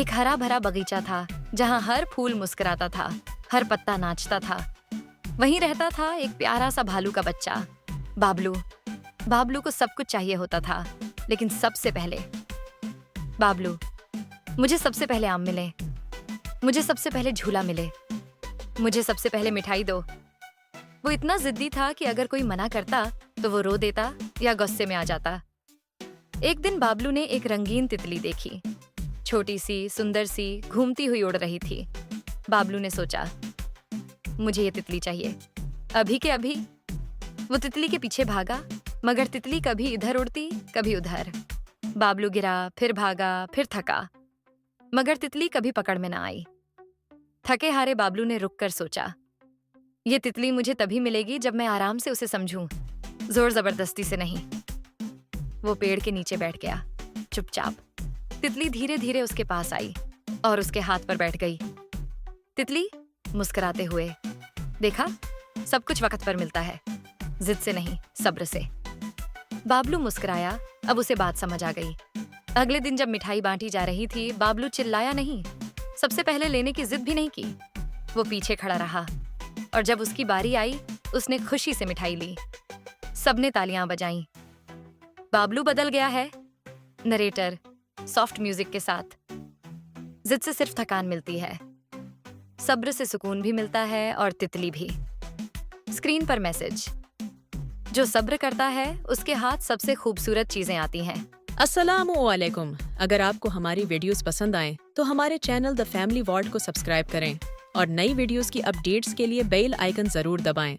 एक हरा भरा बगीचा था जहाँ हर फूल मुस्कुराता था, हर पत्ता नाचता था। वहीं रहता था एक प्यारा सा भालू का बच्चा, बाबलू। बाबलू को सब कुछ चाहिए होता था, लेकिन सबसे पहले बाबलू, मुझे सबसे पहले आम मिले, मुझे सबसे पहले झूला मिले, मुझे सबसे पहले मिठाई दो। वो इतना जिद्दी था कि अगर कोई मना करता तो वो रो देता या गुस्से में आ जाता। एक दिन बाबलू ने एक रंगीन तितली देखी, छोटी सी, सुंदर सी, घूमती हुई उड़ रही थी। बाबलू ने सोचा, मुझे ये तितली चाहिए, अभी के अभी। वो तितली के पीछे भागा, मगर तितली कभी इधर उड़ती, कभी उधर। बाबलू गिरा, फिर भागा, फिर थका, मगर तितली कभी पकड़ में ना आई। थके हारे बाबलू ने रुक कर सोचा, ये तितली मुझे तभी मिलेगी जब मैं आराम से उसे समझूं, जोर जबरदस्ती से नहीं। वो पेड़ के नीचे बैठ गया, चुपचाप। तितली धीरे धीरे उसके पास आई और उसके हाथ पर बैठ गई। तितली मुस्कुराते हुए, देखा, सब कुछ वक्त पर मिलता है, जिद से नहीं, सब्र से। बाबलू मुस्कुराया, अब उसे बात समझ आ गई। अगले दिन जब मिठाई बांटी जा रही थी, बाबलू चिल्लाया नहीं, सबसे पहले लेने की जिद भी नहीं की। वो पीछे खड़ा रहा और जब उसकी बारी आई, उसने खुशी से मिठाई ली। सबने तालियां बजाईं। बाबलू बदल गया है। नरेटर सॉफ्ट म्यूजिक के साथ। जिद से सिर्फ थकान मिलती है, सब्र से सुकून भी मिलता है और तितली भी। स्क्रीन पर मैसेज, जो सब्र करता है उसके हाथ सबसे खूबसूरत चीजें आती हैं। अस्सलामुअलैकुम। अगर आपको हमारी वीडियोस पसंद आएं तो हमारे चैनल द फैमिली वॉल्ट को सब्सक्राइब करें और नई वीडियोस की अपडेट्स के लिए बेल आइकन जरूर दबाएं।